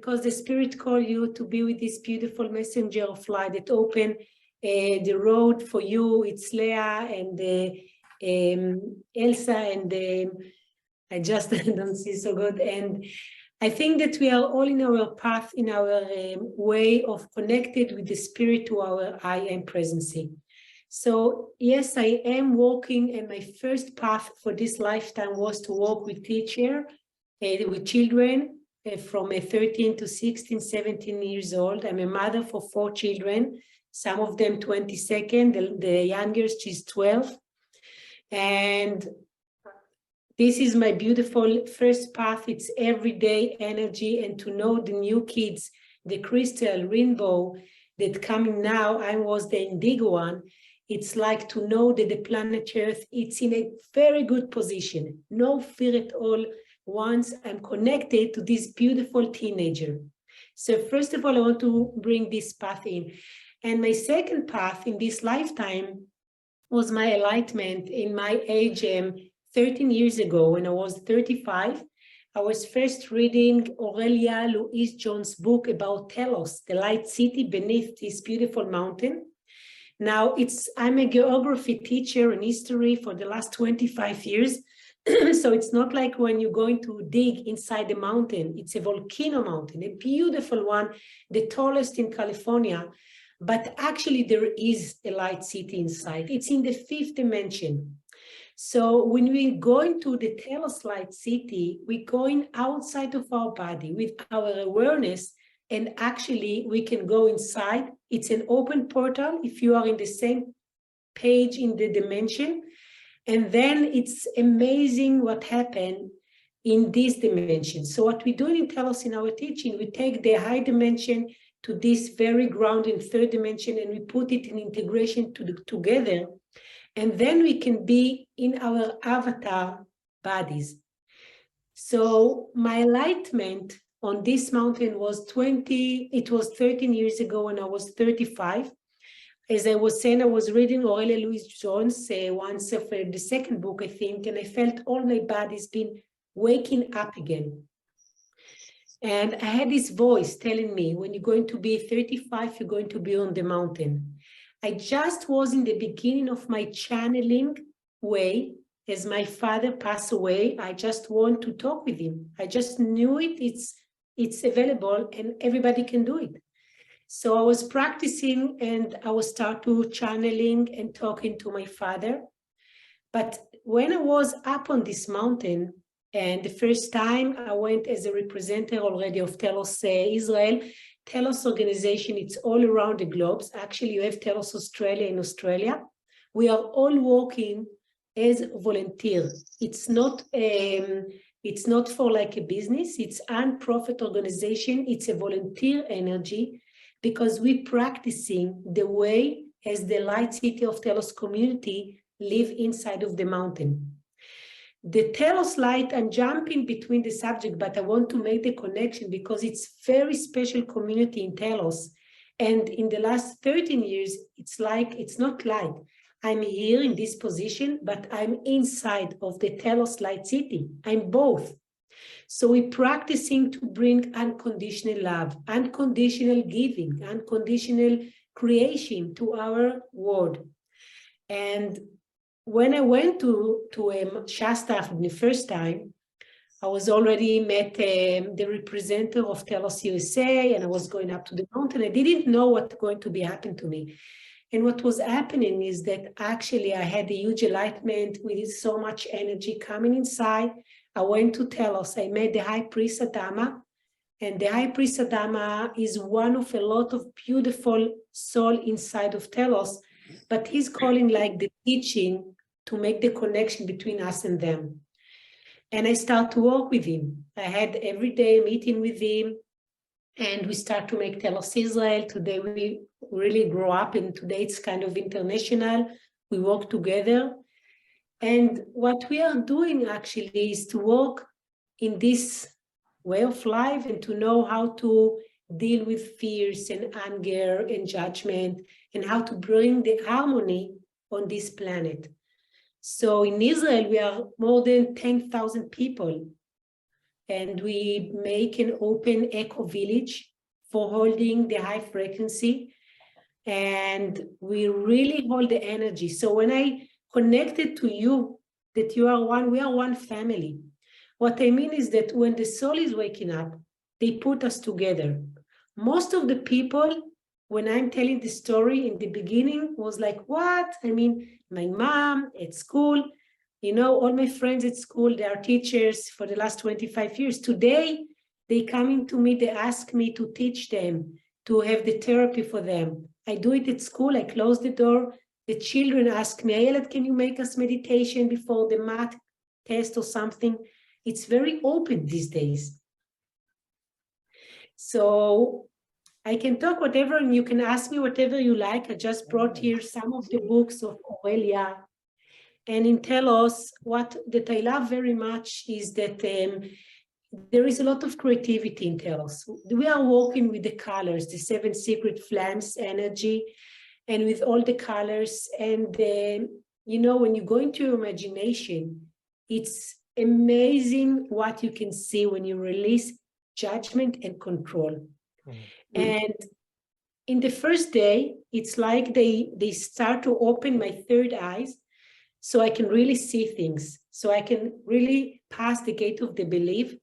because the Spirit called you to be with this beautiful messenger of light that opened the road for you. It's Leah and Elsa, and I just don't see so good. And I think that we are all in our path, in our way of connected with the Spirit to our I am presency. So yes, I am walking, and my first path for this lifetime was to walk with teacher, with children from 13 to 16, 17 years old. I'm a mother for 4 children, some of them 22nd, the youngest, she's 12. And this is my beautiful first path. It's everyday energy, and to know the new kids, the crystal, rainbow that coming now, I was the indigo one. It's like to know that the planet Earth, it's in a very good position. No fear at all once I'm connected to this beautiful teenager. So first of all, I want to bring this path in. And my second path in this lifetime was my enlightenment in my age 13 years ago when I was 35. I was first reading Aurelia Louise Jones' book about Telos, the light city beneath this beautiful mountain. Now, I'm a geography teacher and history for the last 25 years. So it's not like when you're going to dig inside the mountain. It's a volcano mountain, a beautiful one, the tallest in California. But actually, there is a light city inside. It's in the 5th dimension. So when we go into the Telos light city, we're going outside of our body with our awareness, and actually we can go inside. It's an open portal if you are in the same page in the dimension. And then it's amazing what happened in this dimension. So what we do in Telos in our teaching, we take the high dimension to this very ground in 3rd dimension, and we put it in integration together. And then we can be in our avatar bodies. So my enlightenment on this mountain was 13 years ago when I was 35. As I was saying, I was reading Aurelia Louise Jones once of the second book, I think, and I felt all my body's been waking up again. And I had this voice telling me, when you're going to be 35, you're going to be on the mountain. I just was in the beginning of my channeling way. As my father passed away, I just want to talk with him. I just knew it's available and everybody can do it. So I was practicing, and I was start to channeling and talking to my father. But when I was up on this mountain, and the first time I went as a representative already of Telos Israel, Telos organization, it's all around the globe. Actually, you have Telos Australia in Australia. We are all working as volunteers. It's not for like a business. It's a non-profit organization. It's a volunteer energy, because we're practicing the way as the light city of Telos community live inside of the mountain. The Telos light, I'm jumping between the subject, but I want to make the connection because it's very special community in Telos. And in the last 13 years, it's not like I'm here in this position, but I'm inside of the Telos light city. I'm both. So we're practicing to bring unconditional love, unconditional giving, unconditional creation to our world. And when I went to Shasta for the first time, I was already met the representative of Telos USA, and I was going up to the mountain. I didn't know what's going to be happening to me. And what was happening is that actually I had a huge enlightenment with so much energy coming inside. I went to Telos. I met the High Priest Adama, and the High Priest Adama is one of a lot of beautiful soul inside of Telos, but he's calling like the teaching to make the connection between us and them. And I start to work with him. I had every day a meeting with him, and we start to make Telos Israel. Today we really grow up, and today it's kind of international. We work together. And what we are doing actually is to work in this way of life and to know how to deal with fears and anger and judgment, and how to bring the harmony on this planet. So in Israel, we are more than 10,000 people. and we make an open echo village for holding the high frequency. And we really hold the energy. So when I connected to you, that you are one, we are one family. What I mean is that when the soul is waking up, they put us together. Most of the people, when I'm telling the story in the beginning, was like, what? I mean, my mom at school, you know, all my friends at school, they are teachers for the last 25 years. Today, they coming to me, they ask me to teach them, to have the therapy for them. I do it at school, I close the door. The children ask me, Ayelet, can you make us meditation before the math test or something? It's very open these days. So I can talk whatever, and you can ask me whatever you like. I just brought here some of the books of Aurelia. And in Telos, what that I love very much is that there is a lot of creativity in Telos. We are working with the colors, the 7 secret flames energy, and with all the colors. And, you know, when you go into your imagination, it's amazing what you can see when you release judgment and control. And in the first day, it's like they start to open my third eyes, so I can really see things. So I can really pass the gate of the belief.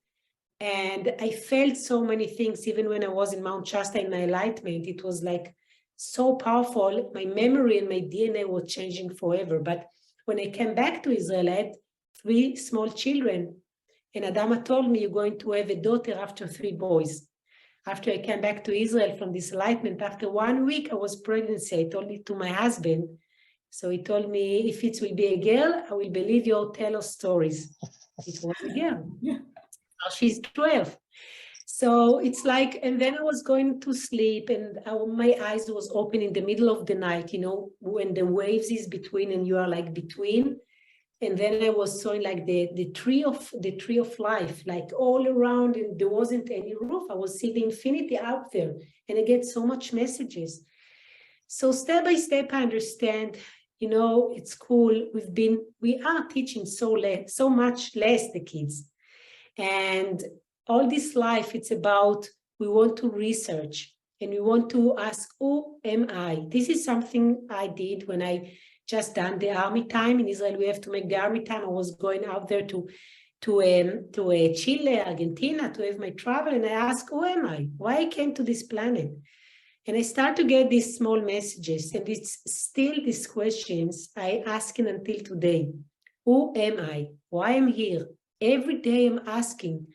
And I felt so many things, even when I was in Mount Shasta in my enlightenment. It was like so powerful. My memory and my DNA were changing forever. But when I came back to Israel, I had 3 small children. And Adama told me, you're going to have a daughter after 3 boys. After I came back to Israel from this enlightenment, after 1 week, I was pregnant. I told it to my husband. So he told me, if it will be a girl, I will believe your Telos stories. It was a girl. Yeah. Now she's 12. So it's like, and then I was going to sleep and my eyes was open in the middle of the night, you know, when the waves is between and you are like between. And then I was seeing like the tree of life, like all around, and there wasn't any roof. I was seeing the infinity out there, and I get so much messages. So step by step, I understand, you know, it's cool. We are teaching so much less the kids. And all this life, it's about, we want to research and we want to ask, who am I? This is something I did when I just done the army time. In Israel, we have to make the army time. I was going out there to Chile, Argentina, to have my travel. And I asked, who am I? Why I came to this planet? And I start to get these small messages, and it's still these questions I asking until today. Who am I? Why am I here? Every day I'm asking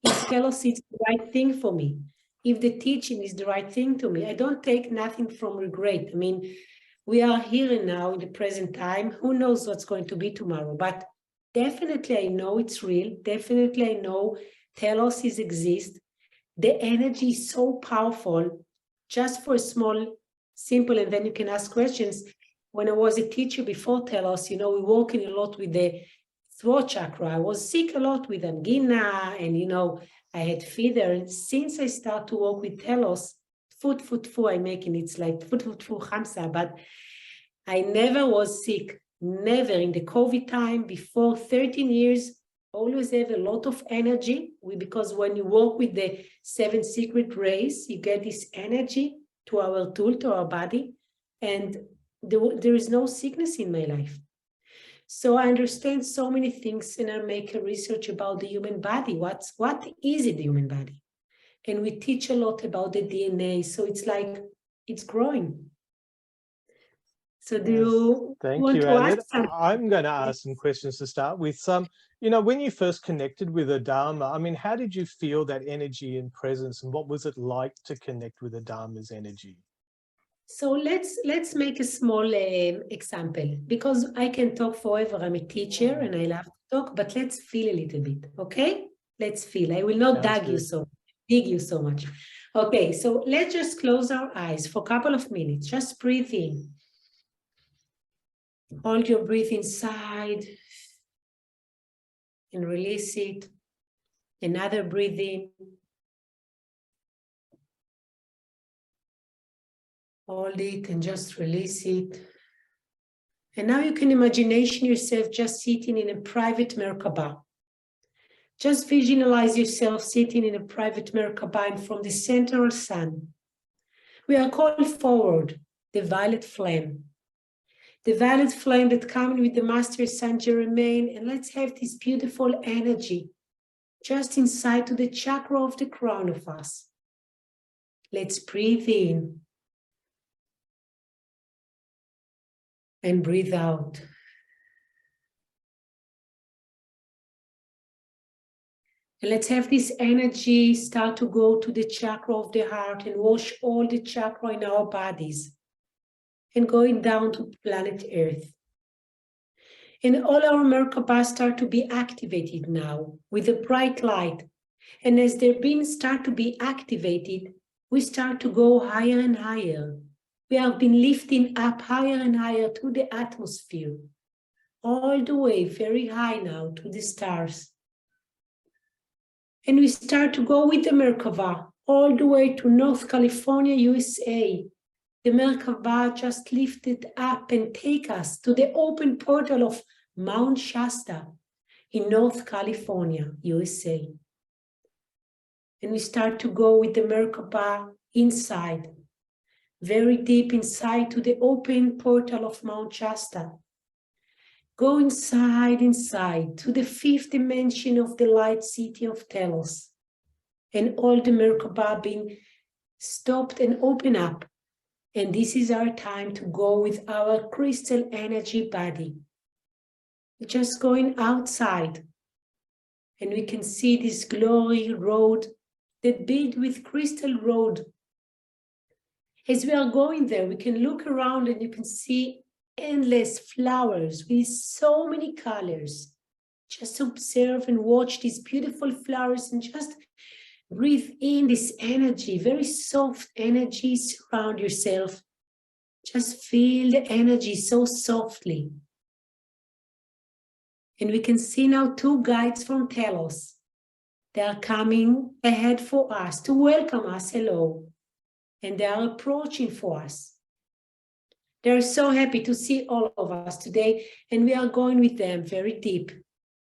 if Telos is the right thing for me, if the teaching is the right thing to me. I don't take nothing from regret. I mean, we are here and now in the present time. Who knows what's going to be tomorrow? But definitely I know it's real. Definitely I know Telos exists. The energy is so powerful. Just for a small, simple, and then you can ask questions. When I was a teacher before Telos, you know, we working a lot with the throat chakra. I was sick a lot with angina, and, you know, I had fever. And since I start to work with Telos, I'm making it's like Hamsa, but I never was sick, never. In the COVID time, before 13 years, always have a lot of energy, because when you work with the 7 secret rays, you get this energy to our tool, to our body, and there is no sickness in my life. So I understand so many things, and I make a research about the human body. What is it, the human body? And we teach a lot about the DNA, so it's like, it's growing. So do you want to ask something? I'm going to ask some questions to start with. You know, when you first connected with Adama, I mean, how did you feel that energy and presence, and what was it like to connect with Adama's energy? So let's make a small example, because I can talk forever. I'm a teacher and I love to talk, but let's feel a little bit, okay? Let's feel. I will not dig you so much. Okay, so let's just close our eyes for a couple of minutes. Just breathe in. Hold your breath inside and release it. Another breathe in. Hold it and just release it. And now you can imagine yourself just sitting in a private Merkaba. Just visualize yourself sitting in a private Merkaba from the central sun. We are called forward, the violet flame. The violet flame that comes with the Master Saint Germain, and let's have this beautiful energy just inside to the chakra of the crown of us. Let's breathe in and breathe out. And let's have this energy start to go to the chakra of the heart and wash all the chakra in our bodies and going down to planet Earth. And all our Merkabas start to be activated now with a bright light. And as their beams start to be activated, we start to go higher and higher. We have been lifting up higher and higher to the atmosphere, all the way very high now to the stars. And we start to go with the Merkava all the way to North California, USA. The Merkava just lifted up and take us to the open portal of Mount Shasta in North California, USA. And we start to go with the Merkava inside, very deep inside to the open portal of Mount Shasta. Go inside to the fifth dimension of the light city of Telos. And all the Merkaba being stopped and open up. And this is our time to go with our crystal energy body. We're just going outside. And we can see this glory road, the bead with crystal road. As we are going there, we can look around and you can see endless flowers with so many colors. Just observe and watch these beautiful flowers and just breathe in this energy, very soft energy. Surround yourself. Just feel the energy so softly. And we can see now two guides from Telos. They are coming ahead for us to welcome us hello. And they are approaching for us. They're so happy to see all of us today, and we are going with them very deep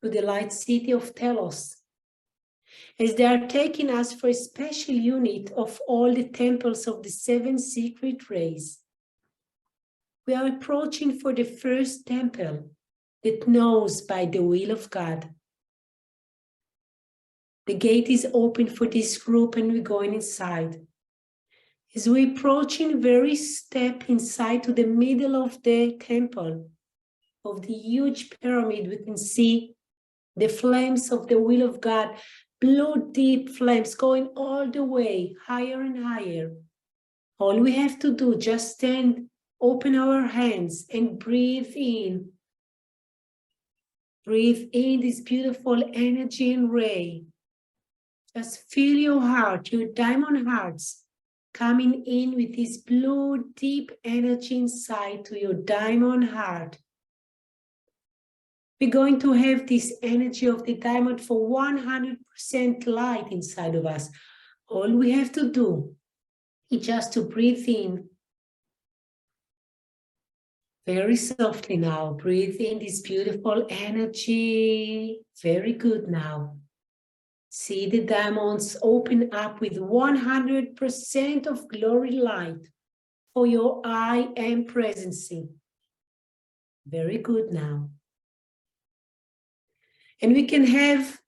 to the light city of Telos, as they are taking us for a special unit of all the temples of the seven secret rays. We are approaching for the first temple that knows by the will of God. The gate is open for this group and we're going inside. As we're approaching very step inside to the middle of the temple, of the huge pyramid, we can see the flames of the will of God, blue deep flames going all the way higher and higher. All we have to do, just stand, open our hands and breathe in. Breathe in this beautiful energy and ray. Just feel your heart, your diamond hearts, coming in with this blue deep energy inside to your diamond heart. We're going to have this energy of the diamond for 100% light inside of us. All we have to do is just to breathe in. Very softly now, breathe in this beautiful energy. Very good now. See the diamonds open up with 100% of glory light for your I am presence. Very good now. And we can have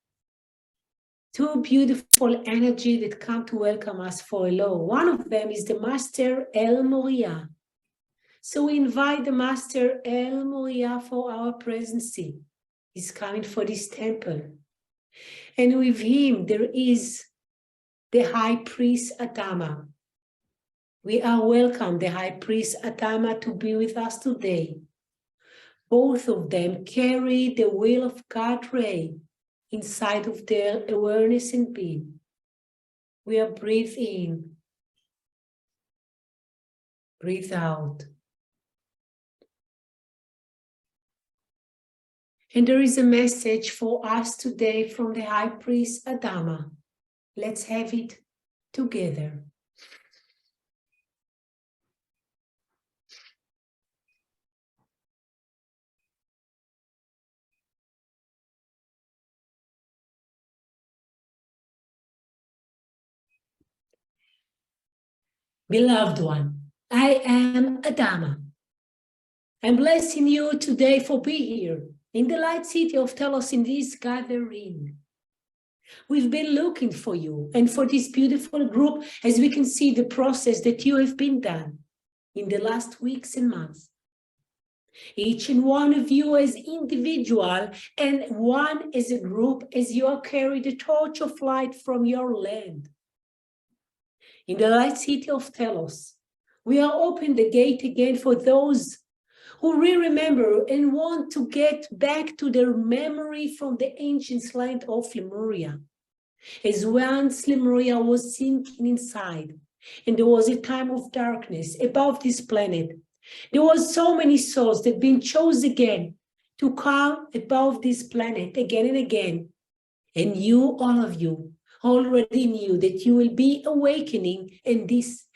two beautiful energy that come to welcome us for hello. One of them is the Master El Moria. So we invite the Master El Moria for our presence. He's coming for this temple. And with him, there is the High Priest Adama. We are welcome, the High Priest Adama, to be with us today. Both of them carry the will of God ray inside of their awareness and being. We are breathe in, breathe out. And there is a message for us today from the High Priest Adama. Let's have it together. Beloved one, I am Adama. I'm blessing you today for being here in the light city of Telos in this gathering. We've been looking for you and for this beautiful group as we can see the process that you have been done in the last weeks and months. Each and one of you as individual and one as a group as you are carrying the torch of light from your land. In the light city of Telos, we are open the gate again for those who remember and want to get back to their memory from the ancient land of Lemuria. As once Lemuria was sinking inside, and there was a time of darkness above this planet, there was so many souls that been chosen again to come above this planet again and again. And you, all of you, already knew that you will be awakening at this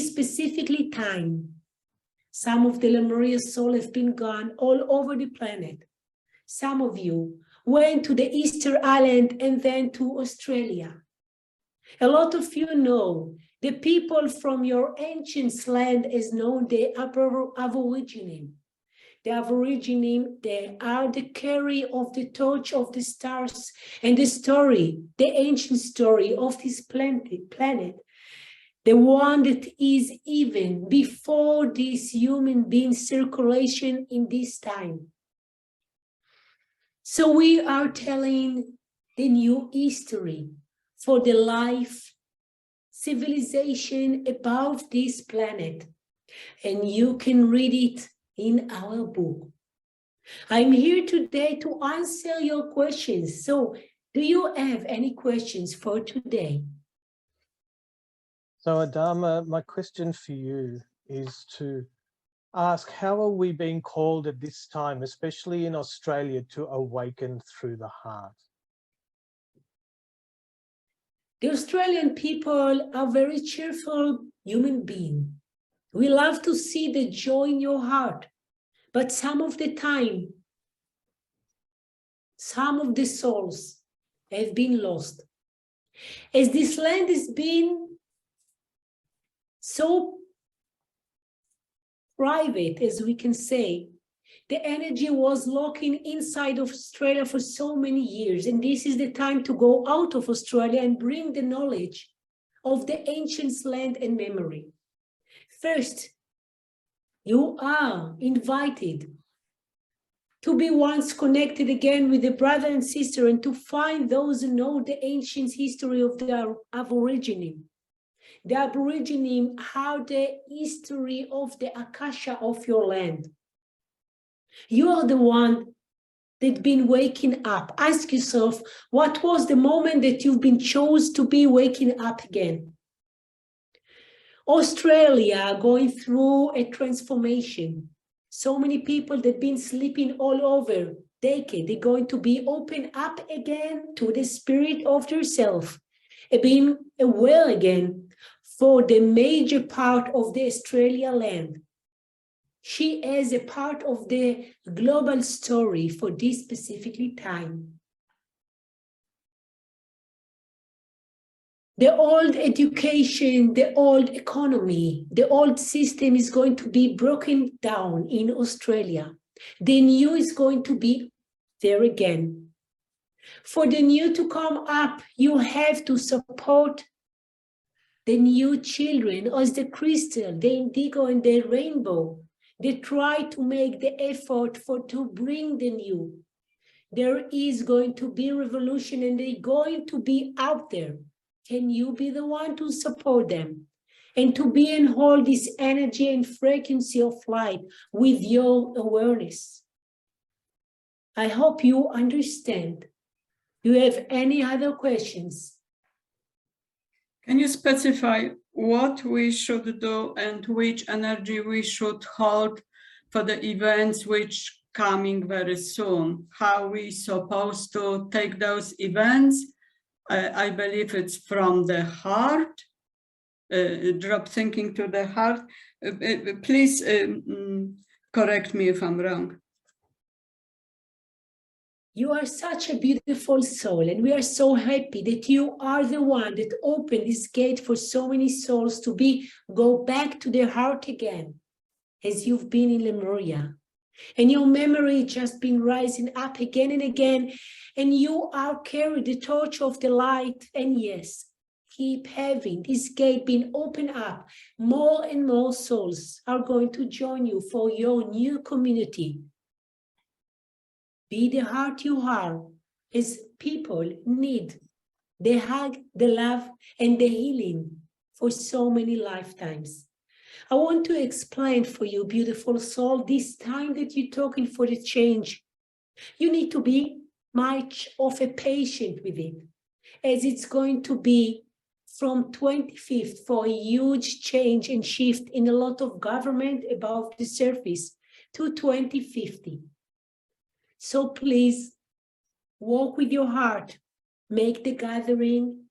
specifically time. Some of the Lemurian souls have been gone all over the planet. Some of you went to the Easter Island and then to Australia. A lot of you know the people from your ancient land is known the Aborigine. The Aborigine, they are the carrier of the torch of the stars and the story, the ancient story of this planet, the one that is even before this human being circulation in this time. So we are telling the new history for the life, civilization above this planet, and you can read it in our book. I'm here today to answer your questions. So do you have any questions for today? So Adama, my question for you is to ask, how are we being called at this time, especially in Australia, to awaken through the heart? The Australian people are very cheerful human beings. We love to see the joy in your heart, but some of the time, some of the souls have been lost. As this land has been so private, as we can say, the energy was locking inside of Australia for so many years, and this is the time to go out of Australia and bring the knowledge of the ancient land and memory. First, you are invited to be once connected again with the brother and sister and to find those who know the ancient history of the Aborigine. The Aborigine are the history of the Akasha of your land. You are the one that's been waking up. Ask yourself, what was the moment that you've been chosen to be waking up again? Australia going through a transformation. So many people that have been sleeping all over decade, they're going to be open up again to the spirit of yourself, and being aware again for the major part of the Australia land. She is a part of the global story for this specifically time. The old education, the old economy, the old system is going to be broken down in Australia. The new is going to be there again. For the new to come up, you have to support the new children as the crystal, the indigo and the rainbow. They try to make the effort to bring the new. There is going to be revolution and they're going to be out there. Can you be the one to support them and to be and hold this energy and frequency of light with your awareness? I hope you understand. Do you have any other questions? Can you specify what we should do and which energy we should hold for the events which coming very soon? How we supposed to take those events? I believe it's from the heart, drop thinking to the heart. Please correct me if I'm wrong. You are such a beautiful soul, and we are so happy that you are the one that opened this gate for so many souls to go back to their heart again, as you've been in Lemuria. And your memory just been rising up again and again, and you are carrying the torch of the light. And yes, keep having this gate being opened up. More and more souls are going to join you for your new community. Be the heart you are, as people need the hug, the love, and the healing for so many lifetimes. I want to explain for you, beautiful soul, this time that you're talking for the change. You need to be much of a patient with it, as it's going to be from 25th for a huge change and shift in a lot of government above the surface to 2050. So please walk with your heart, make the gathering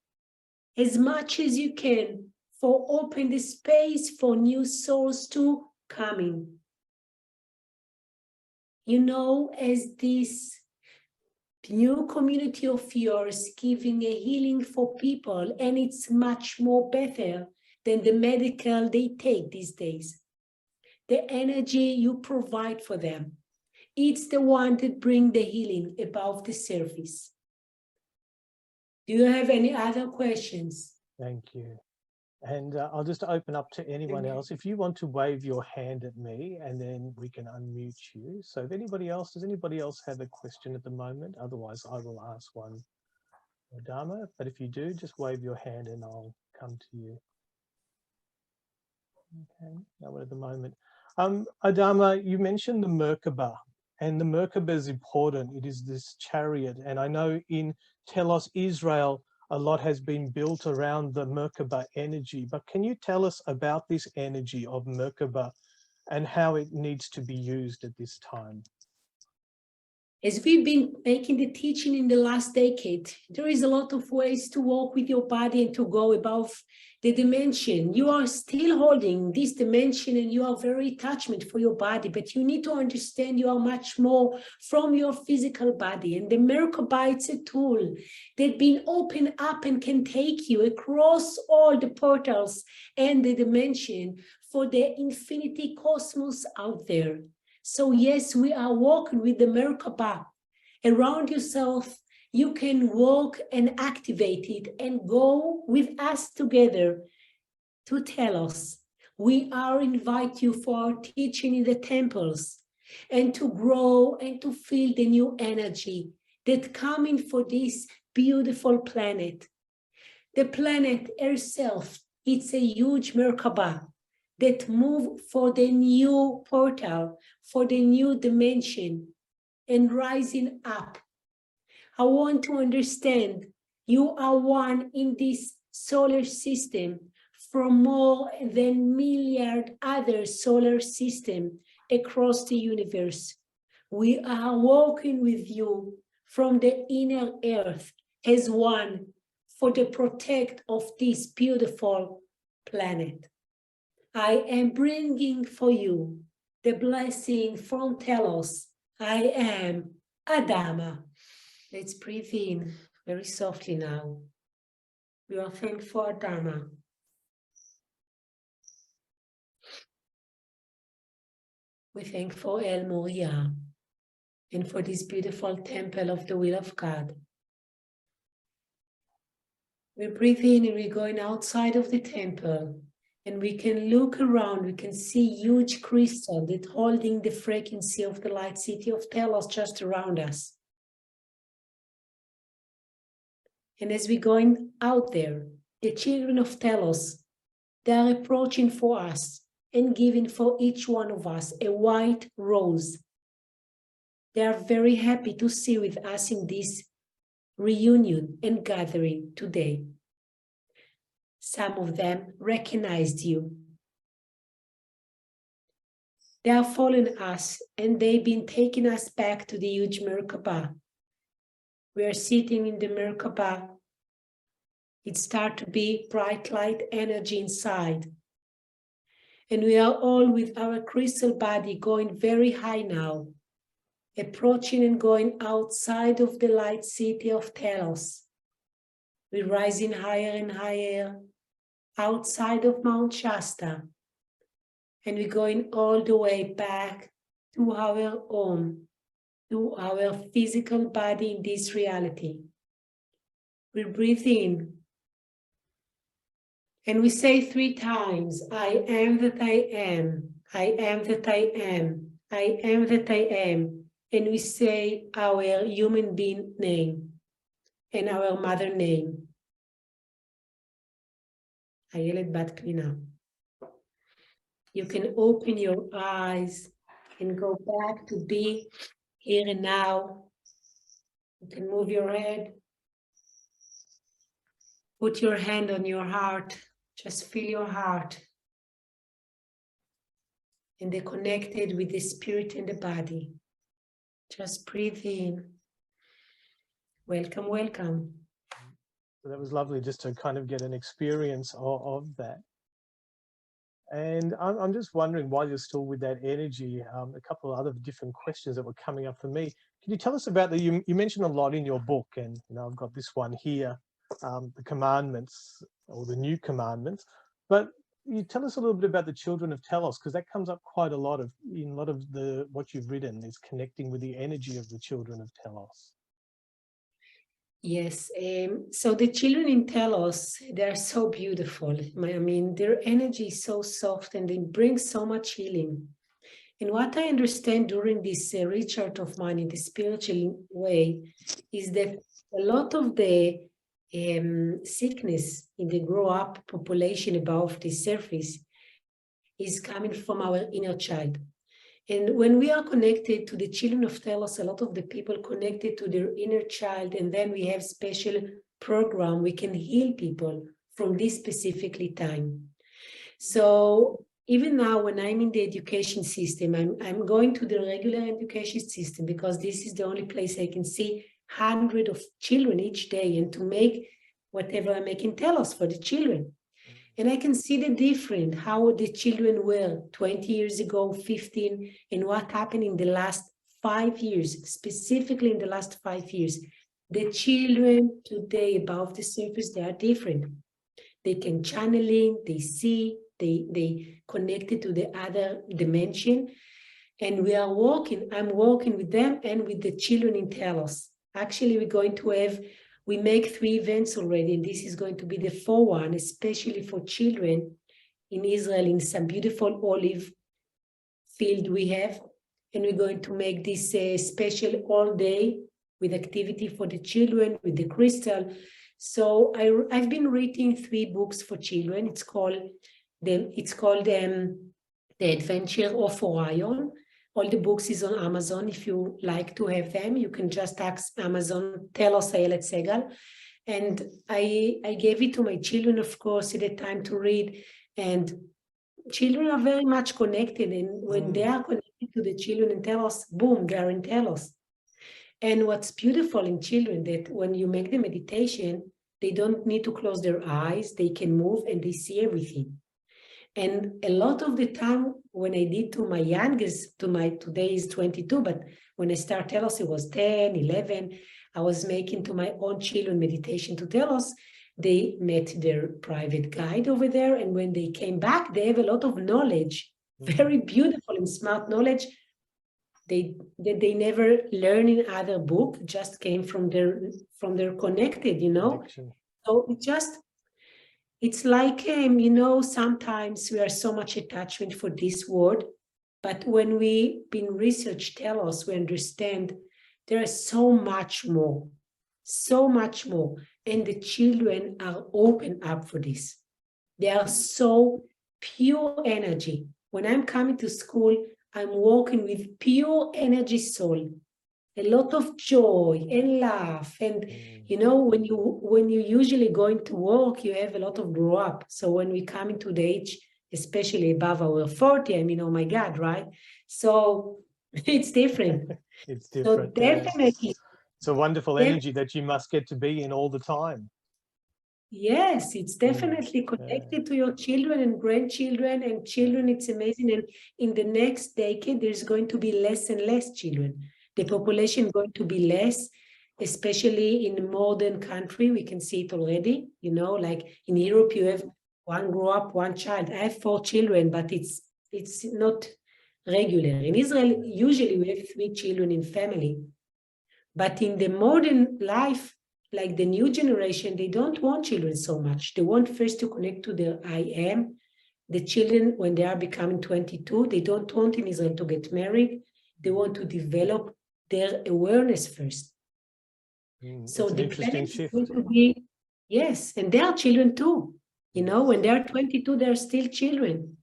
as much as you can for open the space for new souls to come in. You know, as this new community of yours giving a healing for people, and it's much more better than the medical they take these days. The energy you provide for them, it's the one that brings the healing above the surface. Do you have any other questions? Thank you. And I'll just open up to anyone else. If you want to wave your hand at me, and then we can unmute you. So if does anybody else have a question at the moment? Otherwise, I will ask one, Adama. But if you do, just wave your hand and I'll come to you. Okay, no one at the moment. Adama, you mentioned the Merkaba, and the Merkaba is important. It is this chariot. And I know in Telos Israel, a lot has been built around the Merkaba energy, but can you tell us about this energy of Merkaba and how it needs to be used at this time? As we've been making the teaching in the last decade, there is a lot of ways to walk with your body and to go above the dimension. You are still holding this dimension and you are very attachment for your body, but you need to understand you are much more from your physical body. And the Merkaba, it's a tool that been opened up and can take you across all the portals and the dimension for the infinity cosmos out there. So yes, we are walking with the Merkaba. Around yourself, you can walk and activate it and go with us together to Telos. We are invite you for our teaching in the temples and to grow and to feel the new energy that coming for this beautiful planet. The planet herself, it's a huge Merkaba that move for the new portal, for the new dimension, and rising up. I want to understand you are one in this solar system from more than milliard other solar systems across the universe. We are walking with you from the inner earth as one for the protect of this beautiful planet. I am bringing for you the blessing from Telos. I am Adama. Let's breathe in very softly now. We are thankful for Adama. We thank for El Moria and for this beautiful temple of the will of God. We breathe in and we're going outside of the temple. And we can look around, we can see huge crystal that holding the frequency of the light city of Telos just around us. And as we're going out there, the children of Telos, they are approaching for us and giving for each one of us a white rose. They are very happy to see with us in this reunion and gathering today. Some of them recognized you. They are following us and they've been taking us back to the huge Merkaba. We are sitting in the Merkaba. It starts to be bright light energy inside. And we are all with our crystal body going very high now. approaching and going outside of the light city of Telos. We're rising higher and higher outside of Mount Shasta. And we're going all the way back to our home, to our physical body in this reality. We breathe in. And we say 3 times, I am that I am, I am that I am, I am that I am. And we say our human being name and our mother name. Ayelet Bat Klina. You can open your eyes and go back to be here and now. You can move your head. Put your hand on your heart. Just feel your heart. And they're connected with the spirit and the body. Just breathe in. Welcome, welcome. So that was lovely just to kind of get an experience of that. And I'm just wondering, while you're still with that energy, a couple of other different questions that were coming up for me. Can you tell us about you mentioned a lot in your book, and I've got this one here, the commandments or the new commandments, but you tell us a little bit about the children of Telos, because that comes up quite a lot in a lot of what you've written is connecting with the energy of the children of Telos. Yes, so the children in Telos, they're so beautiful. I mean, their energy is so soft and they bring so much healing. And what I understand during this research of mine in the spiritual way is that a lot of the sickness in the grow-up population above the surface is coming from our inner child. And when we are connected to the children of Telos, a lot of the people connected to their inner child, and then we have special program, we can heal people from this specifically time. So even now, when I'm in the education system, I'm going to the regular education system because this is the only place I can see hundreds of children each day and to make whatever I'm making Telos for the children. And I can see the difference, how the children were 20 years ago, 15, and what happened in the last 5 years, specifically in the last 5 years. The children today above the surface, they are different. They can channeling, they see, they connected to the other dimension. And we are working, I'm working with them and with the children in Telos. Actually, we're going to have, we make 3 events already, and this is going to be the 4th one, especially for children in Israel, in some beautiful olive field we have. And we're going to make this special all day with activity for the children, with the crystal. So I've been reading 3 books for children. It's called The Adventure of Orion. All the books is on Amazon. If you like to have them, you can just ask Amazon, Telos Ayelet Segal. And I gave it to my children, of course, at the time to read. And children are very much connected. And when they are connected to the children in Telos, boom, they are in Telos. And what's beautiful in children, that when you make the meditation, they don't need to close their eyes. They can move and they see everything. And a lot of the time when I did to my youngest, today is 22, but when I started Telos, it was 10, 11. I was making to my own children meditation to Telos. They met their private guide over there. And when they came back, they have a lot of knowledge, very beautiful and smart knowledge. They never learned in other book, just came from their connected, you know. Connection. So it's like, sometimes we are so much attachment for this word, but when we been research Telos, we understand there is so much more, and the children are open up for this. They are so pure energy. When I'm coming to school, I'm working with pure energy soul, a lot of joy and laugh. And, when you usually going to work, you have a lot of grow up. So when we come into the age, especially above our 40, I mean, oh my God, right? So it's different. It's different. So definitely. It's a wonderful energy that you must get to be in all the time. Yes, it's definitely connected to your children and grandchildren and children. It's amazing. And in the next decade, there's going to be less and less children The population going to be less, especially in a modern country. We can see it already, you know, like in Europe, you have one grow up, one child. I have 4 children, but it's not regular. In Israel, usually we have 3 children in family. But in the modern life, like the new generation, they don't want children so much. They want first to connect to their I am. The children, when they are becoming 22, they don't want in Israel to get married. They want to develop their awareness first. So it's an the interesting plan is shift. going to be, yes, and they are children too. You know, when they are 22, they're still children.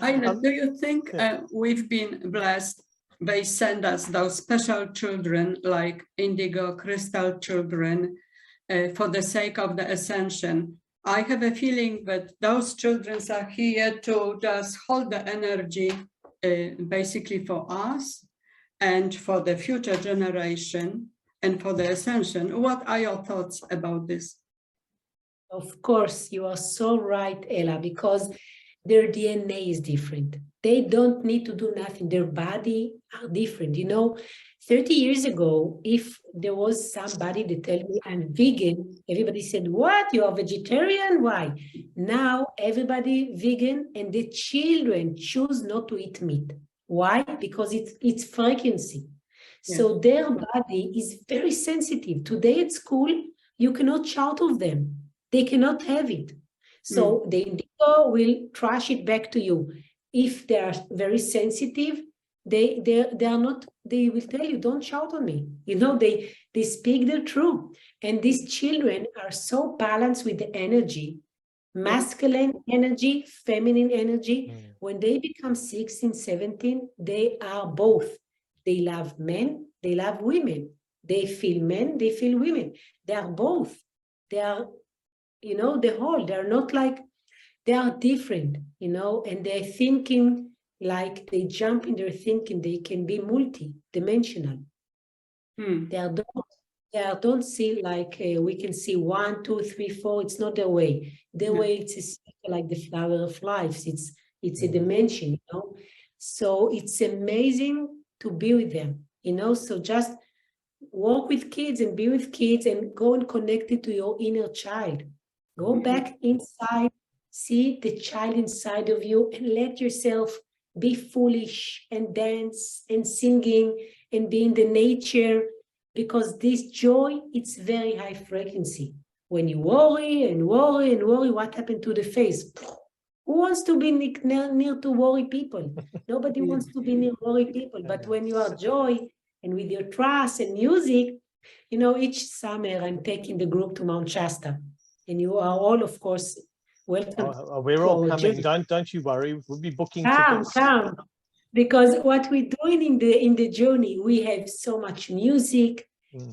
Ayelet, do you think we've been blessed? They send us those special children like indigo crystal children for the sake of the ascension. I have a feeling that those children are here to just hold the energy basically for us and for the future generation and for the ascension. What are your thoughts about this? Of course, you are so right, Ella, because their DNA is different. They don't need to do nothing. Their body are different. You know, 30 years ago, if there was somebody that tell me I'm vegan, everybody said, what? You are vegetarian? Why? Now everybody vegan and the children choose not to eat meat. Why? Because it's frequency. Yeah. So their body is very sensitive. Today at school, you cannot shout of them. They cannot have it. So the indigo will trash it back to you. If they are very sensitive, they are not, they will tell you, don't shout on me. You know, they speak the truth. And these children are so balanced with the energy, masculine energy, feminine energy. When they become 16, 17, they are both. They love men, they love women. They feel men, they feel women. They are both. They are, you know, the whole, they're not like, they are different, you know, and they're thinking like they jump in their thinking, they can be multi-dimensional. They don't see like we can see 1, 2, 3, 4. It's not their way. Their way it's like the flower of life. It's a dimension, you know. So it's amazing to be with them, you know. So just work with kids and be with kids and go and connect it to your inner child. Go back inside, see the child inside of you and let yourself be foolish and dance and singing and be in the nature, because this joy, it's very high frequency. When you worry and worry and worry, what happened to the face? Who wants to be near to worry people? Nobody wants to be near worry people. But when you are joy and with your trust and music, you know, each summer I'm taking the group to Mount Shasta. And you are all, of course, welcome. We're all coming. Don't you worry. We'll be booking tickets. Come. Because what we're doing in the journey, we have so much music.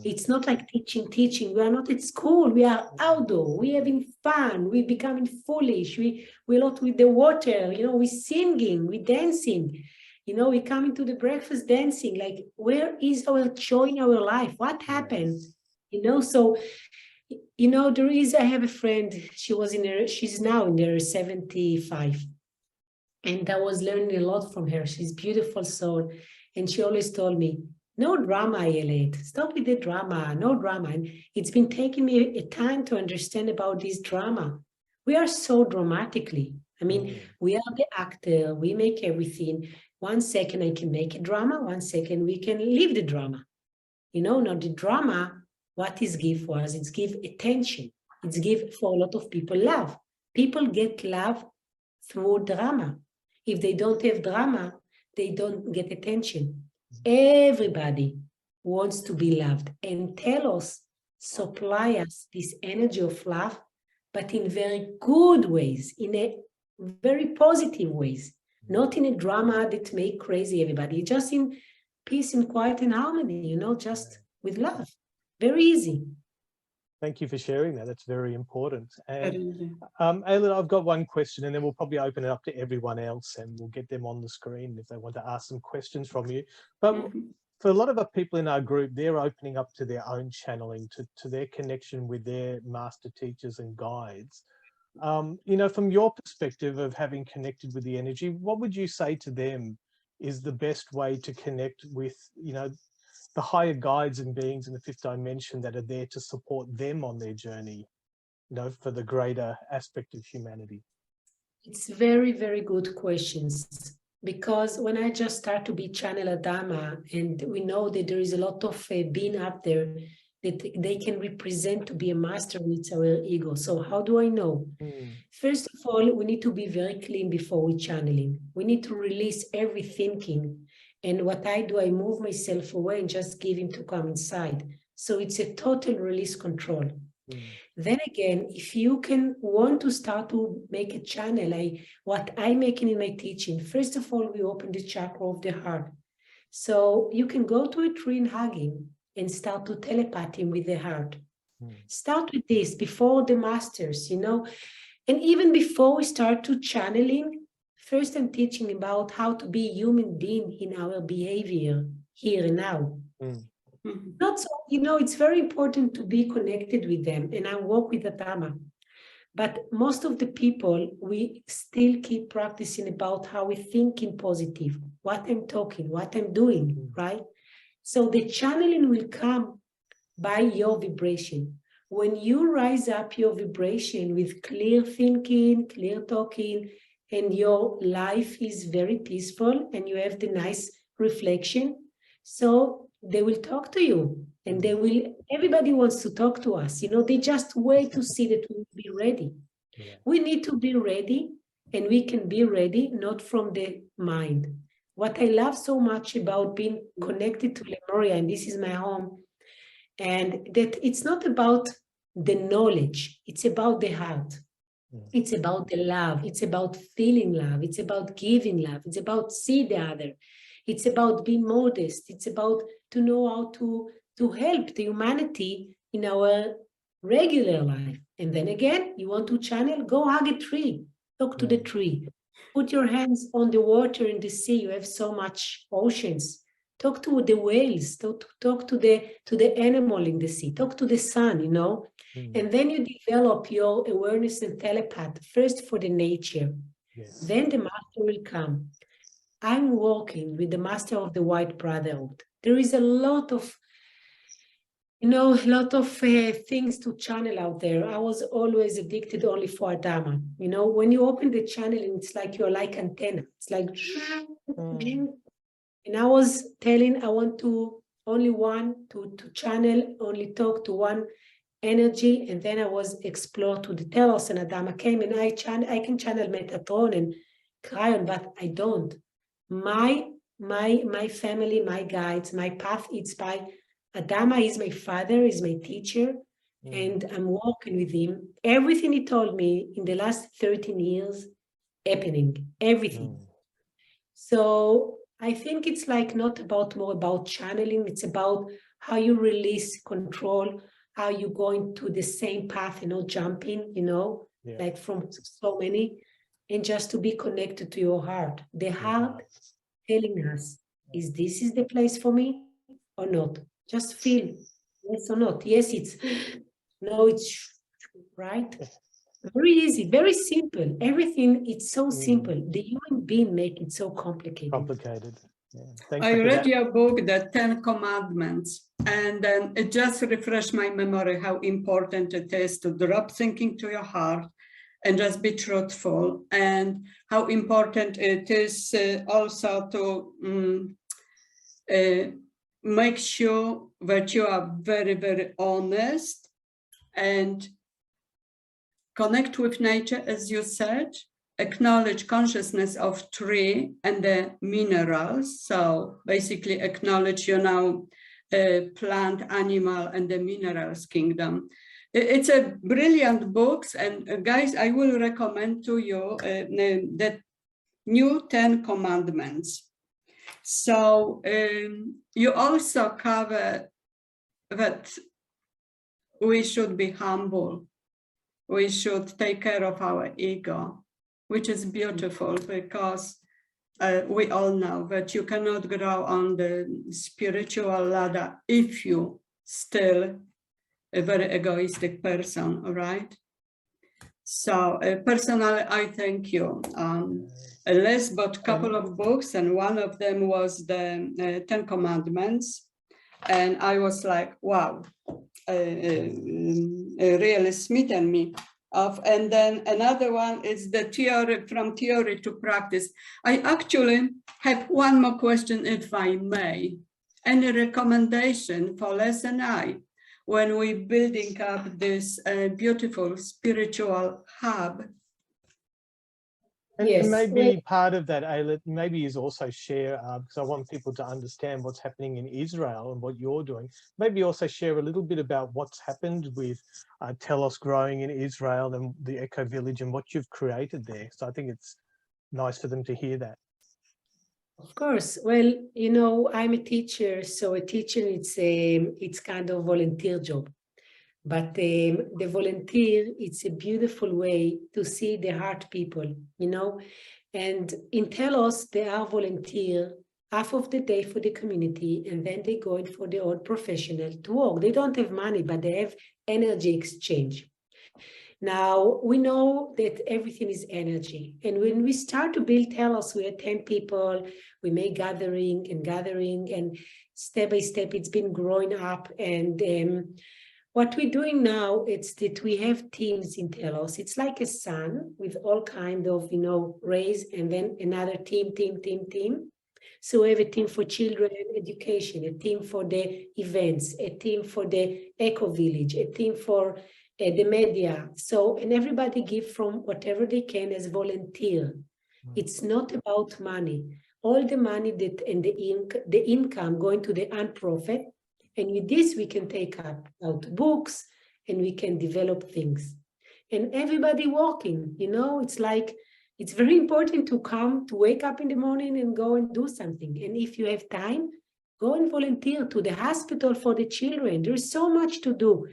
It's not like teaching. We are not at school. We are outdoor. We're having fun. We're becoming foolish. We're not with the water. You know, we're singing. We're dancing. You know, we come into the breakfast dancing. Like, where is our joy in our life? What happened? You know, so, you know, I have a friend. She's now in her 75. And I was learning a lot from her. She's beautiful soul. And she always told me, no drama, Ayelet. Stop with the drama, no drama. And it's been taking me a time to understand about this drama. We are so dramatically. I mean, we are the actor, we make everything. 1 second I can make a drama, 1 second we can leave the drama. You know, now the drama, what is give for us? It's give attention. It's give for a lot of people love. People get love through drama. If they don't have drama, they don't get attention. Everybody wants to be loved, and Telos supply us this energy of love, but in very good ways, in a very positive ways, not in a drama that make crazy everybody, just in peace and quiet and harmony, you know, just with love. Very easy. Thank you for sharing that. That's very important. And Ayelet, I've got one question, and then we'll probably open it up to everyone else, and we'll get them on the screen if they want to ask some questions from you. But for a lot of the people in our group, they're opening up to their own channeling, to their connection with their master teachers and guides. You know, from your perspective of having connected with the energy, what would you say to them is the best way to connect with, you know, the higher guides and beings in the fifth dimension that are there to support them on their journey, you know, for the greater aspect of humanity? It's very, very good questions. Because when I just start to be Channel Adama, and we know that there is a lot of being up there that they can represent to be a master, and it's our ego. So how do I know? First of all, we need to be very clean before we channeling. We need to release every thinking. And what I do, I move myself away and just give him to come inside. So it's a total release control. Then again, if you can want to start to make a channel, what I'm making in my teaching, first of all, we open the chakra of the heart. So you can go to a tree and hug him and start to telepath him with the heart. Start with this before the masters, you know, and even before we start to channeling, first I'm teaching about how to be a human being in our behavior here and now. Not so, you know, it's very important to be connected with them, and I work with Adama. But most of the people, we still keep practicing about how we think in positive, what I'm talking, what I'm doing, right? So the channeling will come by your vibration. When you rise up your vibration with clear thinking, clear talking, and your life is very peaceful and you have the nice reflection, so they will talk to you, and everybody wants to talk to us. You know, they just wait to see that we will be ready. We need to be ready, and we can be ready, not from the mind. What I love so much about being connected to Lemuria, and this is my home, and that it's not about the knowledge, it's about the heart. It's about the love. It's about feeling love. It's about giving love. It's about see the other. It's about being modest. It's about to know how to help the humanity in our regular life. And then again, you want to channel, go hug a tree, talk to the tree, put your hands on the water in the sea. You have so much oceans. Talk to the whales, talk to the animal in the sea, talk to the sun, you know. And then you develop your awareness and telepath, first for the nature. Then the master will come. I'm working with the master of the White Brotherhood. There is a lot of, you know, things to channel out there. I was always addicted only for Adama. You know, when you open the channel, it's like you're like antenna. It's like, and I was telling, I want to only one to channel, only talk to one energy, and then I was explore to the Telos, and Adama came, and I can channel Metatron and Cryon, but I don't. My family, my guides, my path, it's by Adama. Is my father, is my teacher, and I'm walking with him. Everything he told me in the last 13 years, happening, everything. So I think it's like not about more about channeling, it's about how you release control, how you going to the same path, you know, jumping, you know, like from so many, and just to be connected to your heart. The heart telling us, is this is the place for me or not? Just feel, yes or not. Yes, it's, no, it's right. Very easy, very simple. Everything, it's so simple. The human being make it so complicated. I read your book, The 10 Commandments, and then it just refreshed my memory how important it is to drop thinking to your heart and just be truthful, and how important it is also to make sure that you are very, very honest and connect with nature, as you said, acknowledge consciousness of tree and the minerals. So basically acknowledge, you know, plant, animal, and the minerals kingdom. It's a brilliant book, and guys, I will recommend to you the new 10 Commandments. So you also cover that we should be humble. We should take care of our ego, which is beautiful, because we all know that you cannot grow on the spiritual ladder if you still a very egoistic person, right? So personally, I thank you. Les bought a couple of books, and one of them was the Ten Commandments. And I was like, wow, really smitten me. And then another one is the theory, from theory to practice. I actually have one more question, if I may. Any recommendation for Les and I when we're building up this beautiful spiritual hub? And Yes, maybe part of that, Ayelet, maybe is also share, because I want people to understand what's happening in Israel and what you're doing. Maybe also share a little bit about what's happened with Telos growing in Israel and the Eco Village and what you've created there. So I think it's nice for them to hear that. of course. Well, you know, I'm a teacher, so a teacher, it's kind of volunteer job. But the volunteer, it's a beautiful way to see the heart people, you know. And in Telos, they are volunteer half of the day for the community, and then they go in for their own professional to work. They don't have money, but they have energy exchange. Now, we know that everything is energy. And when we start to build Telos, we had 10 people, we make gathering, and step by step, it's been growing up. And what we're doing now, it's that we have teams in Telos. It's like a sun with all kind of, you know, rays, and then another team. So we have a team for children and education, a team for the events, a team for the Eco Village, a team for the media. So, and everybody give from whatever they can as volunteer. It's not about money. All the money that and the income going to the nonprofit, and with this we can take out books and we can develop things. And everybody working, you know, it's like, it's very important to come, to wake up in the morning and go and do something. And if you have time, go and volunteer to the hospital for the children. There's so much to do.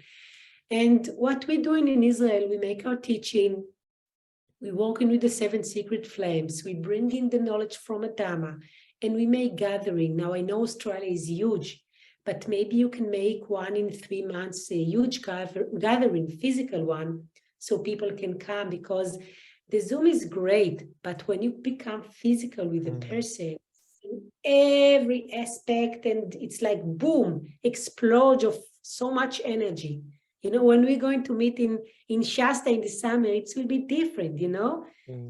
And what we're doing in Israel, we make our teaching, we're working with the 7 secret flames, we bring in the knowledge from Adama, and we make gathering. Now, I know Australia is huge, but maybe you can make one in 3 months, a huge gathering, physical one, so people can come, because the Zoom is great, but when you become physical with a person, in every aspect, and it's like boom, explode of so much energy. You know, when we're going to meet in Shasta in the summer, it will be different, you know?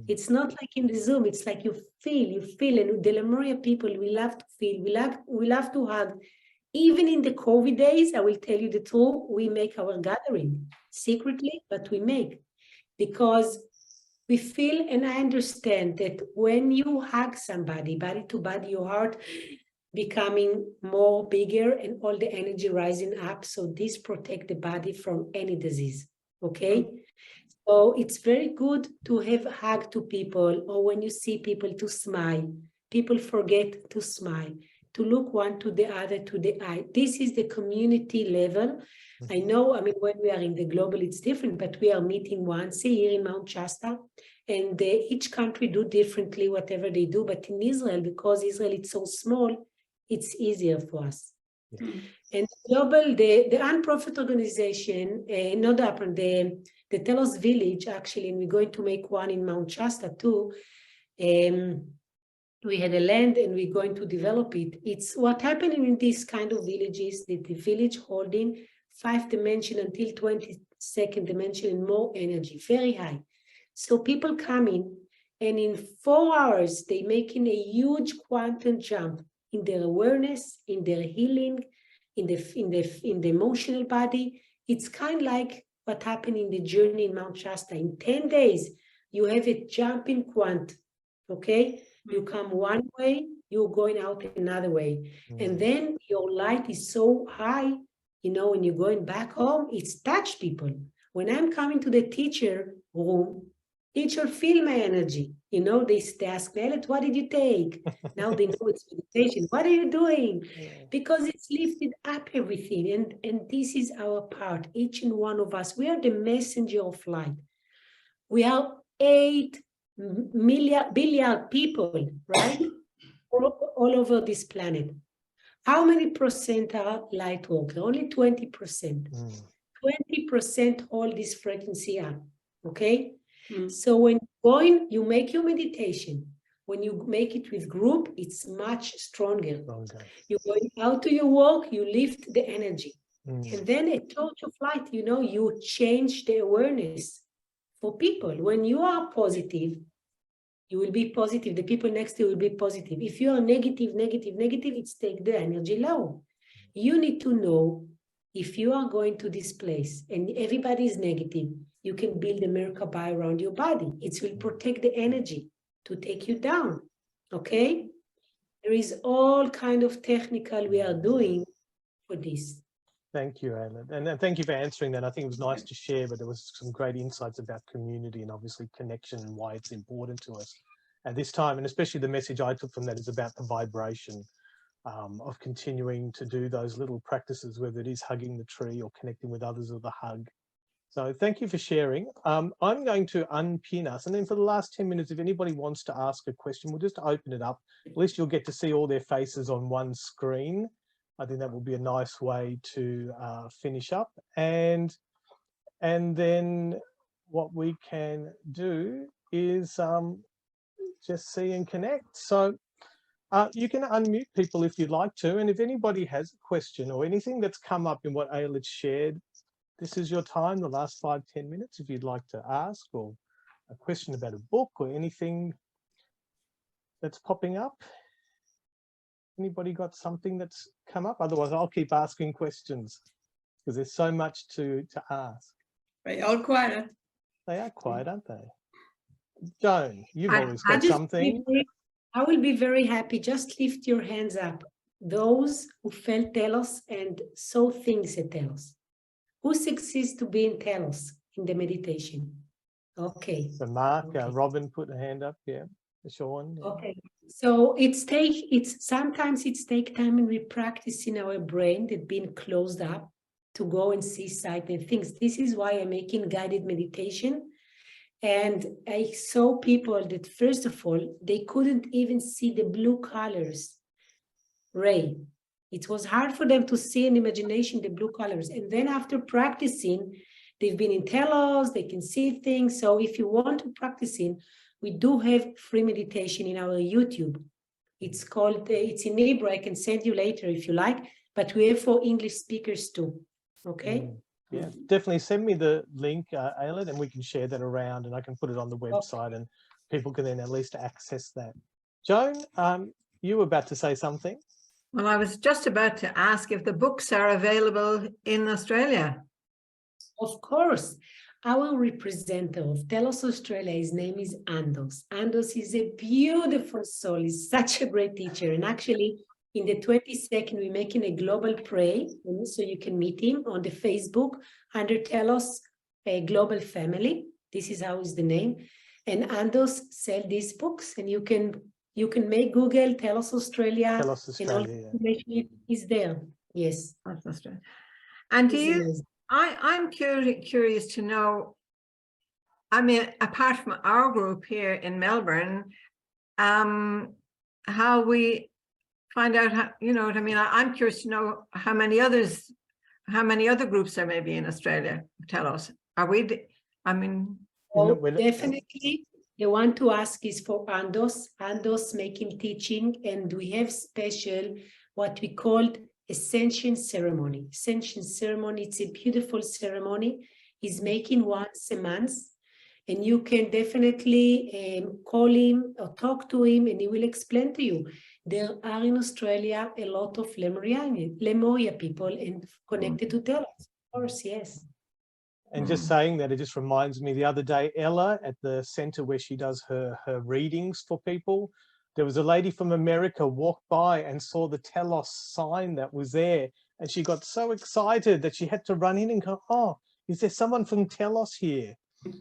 It's not like in the Zoom, it's like you feel, and the Lemurian people, we love to feel, we love to hug. Even in the COVID days, I will tell you the truth, we make our gathering secretly, but we make, because we feel, and I understand that when you hug somebody, body to body, your heart becoming more bigger and all the energy rising up. So this protect the body from any disease, okay? So it's very good to have a hug to people, or when you see people to smile. People forget to smile, to look one to the other, to the eye. This is the community level. I know, I mean, when we are in the global, it's different, but we are meeting once a year in Mount Shasta, and each country do differently, whatever they do. But in Israel, because Israel is so small, it's easier for us. And global, the nonprofit organization, not the Telos Village, actually, and we're going to make one in Mount Shasta too. We had a land and we're going to develop it. It's what happening in these kind of villages, that the village holding 5th dimension until 22nd dimension and more energy, very high. So people come in, and in 4 hours, they making a huge quantum jump in their awareness, in their healing, in the emotional body. It's kind of like what happened in the journey in Mount Shasta. In 10 days, you have a jump in quant, okay? You come one way, you're going out another way. And then your light is so high, you know, when you're going back home, it's touch people. When I'm coming to the teacher room, teacher feel my energy. You know, they ask, Ayelet, what did you take? Now they know it's meditation. What are you doing? Because it's lifted up everything. And this is our part, each and one of us. We are the messenger of light. We are 8 billion people, right? all over this planet. How many percent are light worker? Only 20%. 20% hold this frequency up, okay? Mm. So when you go in, you make your meditation. When you make it with group, it's much stronger. You're going out to your work, you lift the energy. And then a torch of light, you know, you change the awareness for people. When you are positive, you will be positive. The people next to you will be positive. If you are negative, it's take the energy low. You need to know if you are going to this place and everybody is negative, you can build a Merkaba around your body. It will protect the energy to take you down, okay? There is all kind of technical we are doing for this. Thank you, Ayelet. And thank you for answering that. I think it was nice to share, but there was some great insights about community and obviously connection and why it's important to us at this time. And especially the message I took from that is about the vibration of continuing to do those little practices, whether it is hugging the tree or connecting with others with a hug. So thank you for sharing. I'm going to unpin us. And then for the last 10 minutes, if anybody wants to ask a question, we'll just open it up. At least you'll get to see all their faces on one screen. I think that will be a nice way to finish up. And then what we can do is just see and connect. So you can unmute people if you'd like to. And if anybody has a question or anything that's come up in what Ayelet shared, this is your time, the last 5-10 minutes, if you'd like to ask, or a question about a book or anything that's popping up. Anybody got something that's come up? Otherwise, I'll keep asking questions because there's so much to ask. They are quiet. They are quiet, aren't they? Joan, you've always got something. I will be very happy. Just lift your hands up. Those who felt Telos and saw things at Telos. Who succeeds to be in Telos in the meditation? Okay. So Mark, Robin put a hand up. Yeah. Sean. Yeah. Okay. So sometimes it's take time and we practice in our brain that been closed up to go and see sight and things. This is why I'm making guided meditation. And I saw people that, first of all, they couldn't even see the blue colors ray. It was hard for them to see in imagination the blue colors. And then after practicing, they've been in Telos, they can see things. So if you want to practice we do have free meditation in our YouTube. It's called, it's in Hebrew. I can send you later if you like, but we have for English speakers too. Okay. Yeah, definitely send me the link, Ayelet, and we can share that around and I can put it on the website and people can then at least access that. Joan, you were about to say something. Well, I was just about to ask if the books are available in Australia. Of course. Our representative of Telos Australia, his name is Andos. Andos is a beautiful soul. He's such a great teacher. And actually, in the 22nd, we're making a global pray, so you can meet him on the Facebook under Telos Global Family. This is how is the name. And Andos sell these books, and you can make Google Telos Australia. Telos Australia, and all information is there. Yes. That's Australia. And do you? I'm curious to know. I mean, apart from our group here in Melbourne, how we find out how, you know what I mean? I'm curious to know how many other groups there may be in Australia. Tell us. Are we? I mean, definitely. The one to ask is for Andos. Andos making teaching, and we have special what we called Ascension ceremony. Ascension ceremony, it's a beautiful ceremony. He's making once a month, and you can definitely call him or talk to him, and he will explain to you. There are in Australia a lot of Lemuria people and connected to Telos. Of course, yes. And just saying that, it just reminds me, the other day, Ella at the center where she does her readings for people, there was a lady from America walked by and saw the Telos sign that was there. And she got so excited that she had to run in and go, oh, is there someone from Telos here?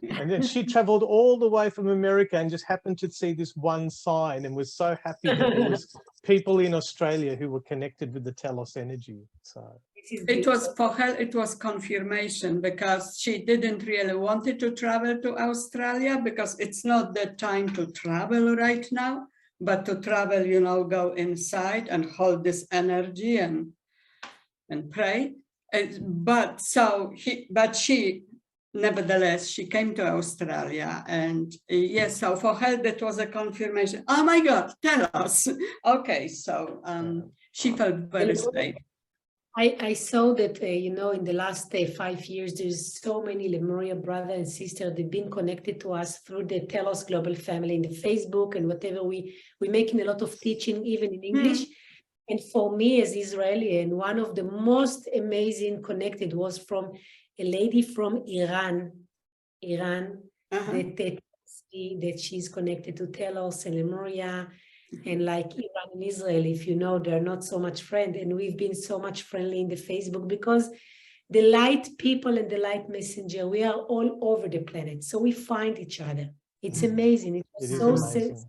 And then she traveled all the way from America and just happened to see this one sign and was so happy that there was people in Australia who were connected with the Telos energy. So it was for her, it was confirmation, because she didn't really wanted to travel to Australia because it's not the time to travel right now, but to travel, you know, go inside and hold this energy and pray. But she nevertheless, she came to Australia, and yes, so for her that was a confirmation. Oh my God, tell us. Okay, so she felt very safe. I saw that, you know, in the last 5 years, there's so many Lemurian brothers and sisters that have been connected to us through the Telos Global Family in the Facebook and whatever. We're making a lot of teaching, even in English. And for me as Israeli, and one of the most amazing connected was from a lady from Iran, that she's connected to Telos and Lemuria. And like Iran and Israel, if you know, they're not so much friend, and we've been so much friendly in the Facebook because the light people and the light messenger, we are all over the planet, so we find each other. It's amazing. It was so amazing.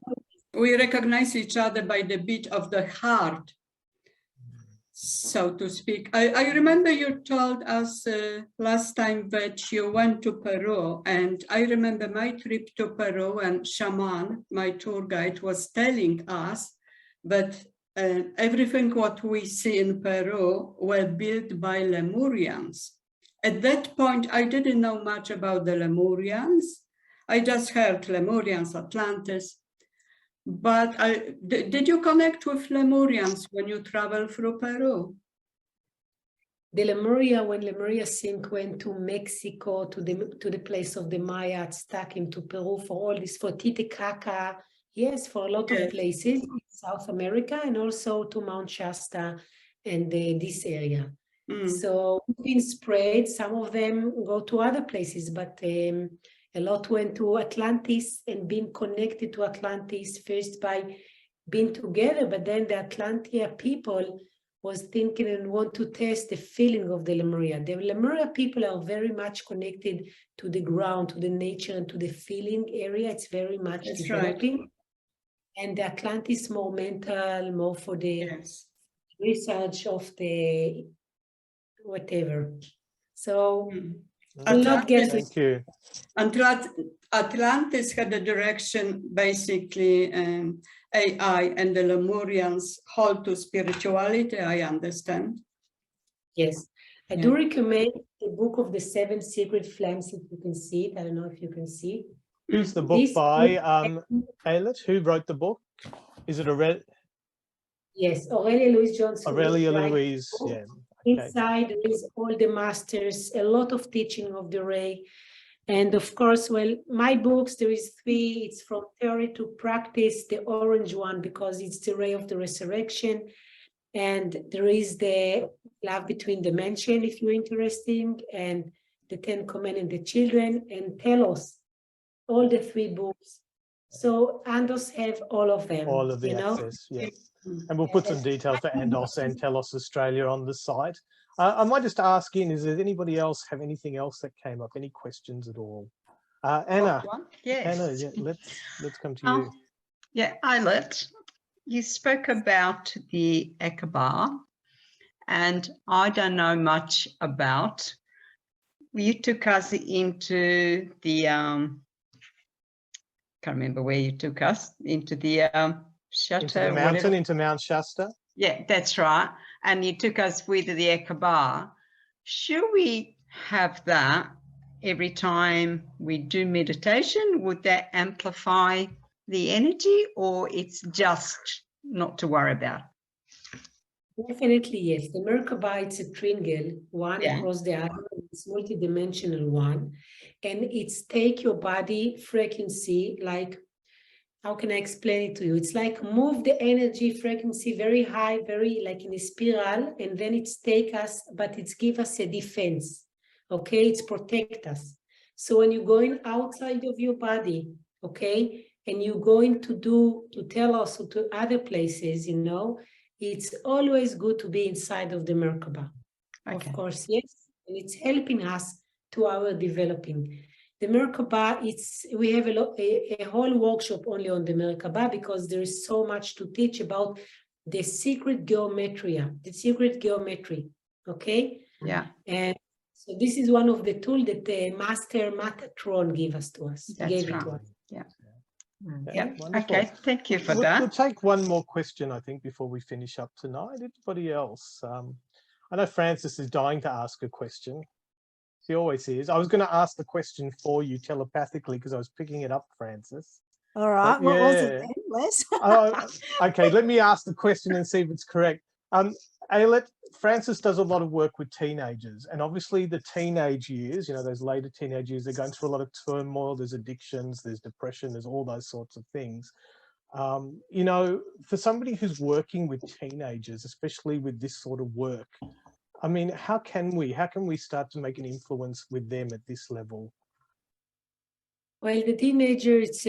We recognize each other by the beat of the heart, so to speak. I remember you told us last time that you went to Peru, and I remember my trip to Peru, and Shaman, my tour guide, was telling us that everything what we see in Peru were built by Lemurians. At that point, I didn't know much about the Lemurians. I just heard Lemurians, Atlantis. But did you connect with Lemurians when you travel through Peru? The Lemuria, when Lemuria Sink went to Mexico, to the place of the Maya, Aztec, to Peru for all this, for Titicaca, yes, for a lot of places in South America, and also to Mount Shasta and this area. So being spread, some of them go to other places, but a lot went to Atlantis and being connected to Atlantis first by being together, but then the Atlantia people was thinking and want to test the feeling of the Lemuria. The Lemuria people are very much connected to the ground, to the nature, and to the feeling area. It's very much developing. Right. And the Atlantis more mental, more for the research of the whatever. So Atlantis, thank you. Atlantis had a direction, basically, AI, and the Lemurians hold to spirituality, I understand. Yes, I do recommend the book of the 7 Secret Flames, if you can see it. I don't know if you can see. Who's the book by Ayelet? Who wrote the book? Is it Aurelia? Yes, Aurelia Louise Johnson. Aurelia Louise, yeah. Okay. Inside there is all the masters, a lot of teaching of the Ray. And of course, well, my books, there is 3. It's from theory to practice, the orange one, because it's the Ray of the Resurrection. And there is the Love Between Dimensions, if you're interested, and the 10 Commandments and the Children, and Telos, all the 3 books. So Andos have all of them. All of the access, yeah. And we'll put some details for Andos and Telos Australia on the site. I might just ask does anybody else have anything else that came up? Any questions at all? Anna. Yes. Anna, yeah, let's come to you. Yeah, Ayelet, you spoke about the Aqaba, and I don't know much about. You took us into the can't remember where you took us, into the chateau, into the mountain, into Mount Shasta. Yeah, that's right. And you took us with the Aqaba. Should we have that every time we do meditation? Would that amplify the energy, or it's just not to worry about? Definitely, yes. The Merkaba, it's a triangle, one across the other. It's multidimensional one. And it's take your body frequency, like, how can I explain it to you? It's like move the energy frequency very high, very like in a spiral, and then it's take us, but it's give us a defense, okay? It's protect us. So when you're going outside of your body, okay, and you're going to tell us to other places, you know, it's always good to be inside of the Merkaba. Okay. Of course, yes, and it's helping us to our developing. The Merkaba, we have a whole workshop only on the Merkaba because there is so much to teach about the secret geometry, okay? Yeah. And so this is one of the tools that the Master Metatron gave us to us. That's right. To us. Yeah. Yeah. Okay, thank you for that. We'll take one more question, I think, before we finish up tonight. Anybody else? I know Francis is dying to ask a question. She always is. I was going to ask the question for you telepathically because I was picking it up, Francis. All right. But What was it yeah. then, Les? Okay, let me ask the question and see if it's correct. Ayelet, Francis does a lot of work with teenagers, and obviously the teenage years, you know, those later teenage years, they're going through a lot of turmoil. There's addictions, there's depression, there's all those sorts of things. You know, for somebody who's working with teenagers, especially with this sort of work, I mean, how can we start to make an influence with them at this level? Well, the teenager, it's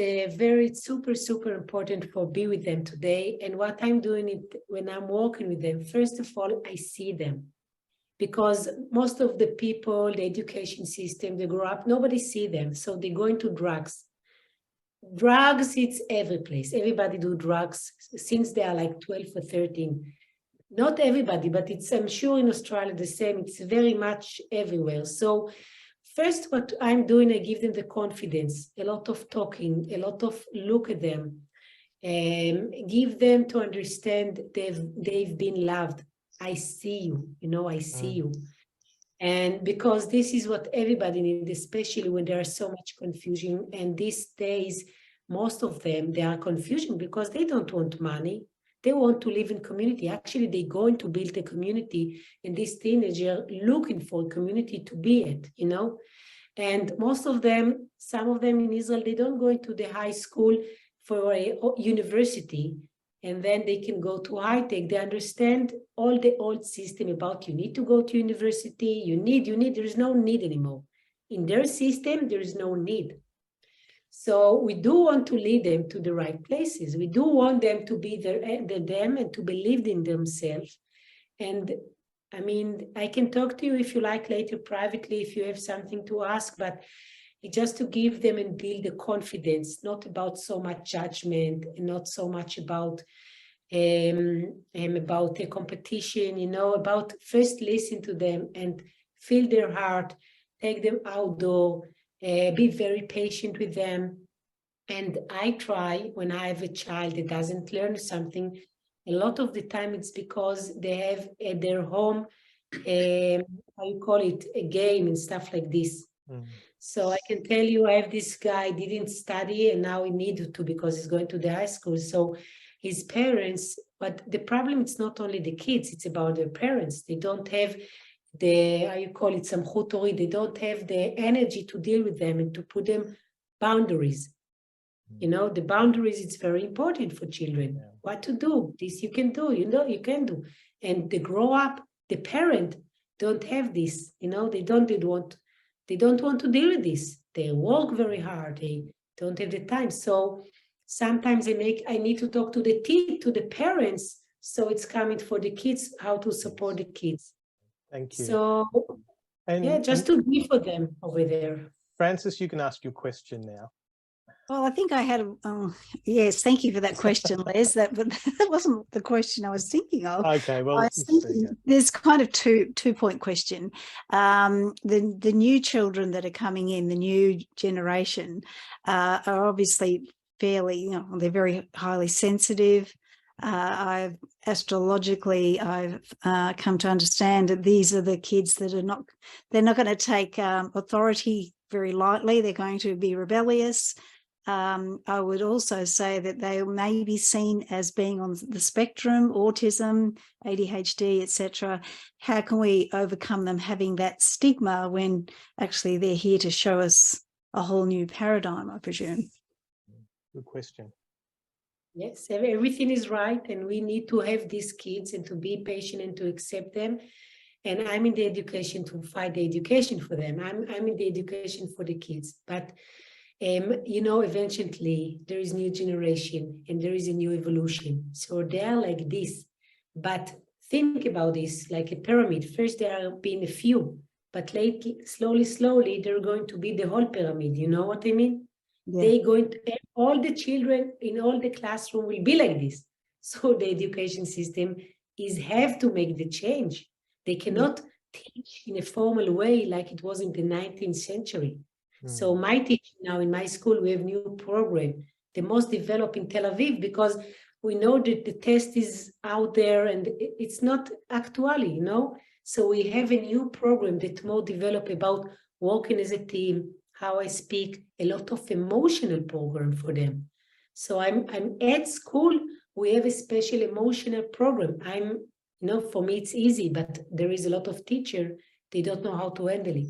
super important for be with them today. And what I'm doing it when I'm working with them, first of all, I see them. Because most of the people, the education system, they grow up, nobody see them. So they go into drugs. Drugs, it's every place. Everybody do drugs since they are like 12 or 13. Not everybody, but I'm sure in Australia the same. It's very much everywhere. So first, what I'm doing, I give them the confidence, a lot of talking, a lot of look at them, give them to understand they've been loved. I see you, you know, I see you. And because this is what everybody needs, especially when there is so much confusion. And these days, most of them, they are confusion because they don't want money. They want to live in community. Actually, they're going to build a community, and this teenager looking for a community to be at, you know. And most of them, some of them in Israel, they don't go into the high school for a university, and then they can go to high tech. They understand all the old system about you need to go to university, you need, there is no need anymore. In their system, there is no need. So we do want to lead them to the right places. We do want them to be them and to believe in themselves. And I mean, I can talk to you if you like later privately, if you have something to ask, but just to give them and build the confidence, not about so much judgment and not so much about a competition, you know, about first listen to them and feel their heart, take them outdoor, be very patient with them. And I try, when I have a child that doesn't learn something, a lot of the time it's because they have at their home, how you call it, a game and stuff like this. So I can tell you, I have this guy didn't study and now he needed to because he's going to the high school. So his parents, but the problem is not only the kids, it's about their parents. They don't have the, how you call it, samchut hori, they don't have the energy to deal with them and to put them boundaries. You know, the boundaries, it's very important for children. Yeah. What to do, this you can do, you know, you can do. And they grow up, the parent don't have this, you know, they don't want to deal with this. They work very hard, they don't have the time. So sometimes I need to talk to the parents, so it's coming for the kids, how to support the kids. Thank you. So, yeah, just to be for them over there. Francis, you can ask your question now. Well, I think I had, yes, thank you for that question, Les. But that wasn't the question I was thinking of. Okay, well, there's kind of two-point question. The new children that are coming in, the new generation, are obviously fairly, you know, they're very highly sensitive. Astrologically, I've come to understand that these are the kids that they're not going to take authority very lightly. They're going to be rebellious. I would also say that they may be seen as being on the spectrum, autism, ADHD, etc. How can we overcome them having that stigma when actually they're here to show us a whole new paradigm, I presume? Good question. Yes, everything is right, and we need to have these kids and to be patient and to accept them. And I'm in the education to fight the education for them. I'm in the education for the kids, but you know, eventually there is new generation and there is a new evolution. So they are like this, but think about this like a pyramid. First there are being a few, but lately, slowly, they're going to be the whole pyramid. You know what I mean? Yeah. They're going to, all the children in all the classroom will be like this. So the education system have to make the change. They cannot teach in a formal way like it was in the 19th century. So my teaching now in my school, we have new program, the most developed in Tel Aviv, because we know that the test is out there and it's not actually, you know. So we have a new program that more developed about working as a team, how I speak, a lot of emotional program for them. So I'm at school, we have a special emotional program. For me, it's easy, but there is a lot of teacher, they don't know how to handle it.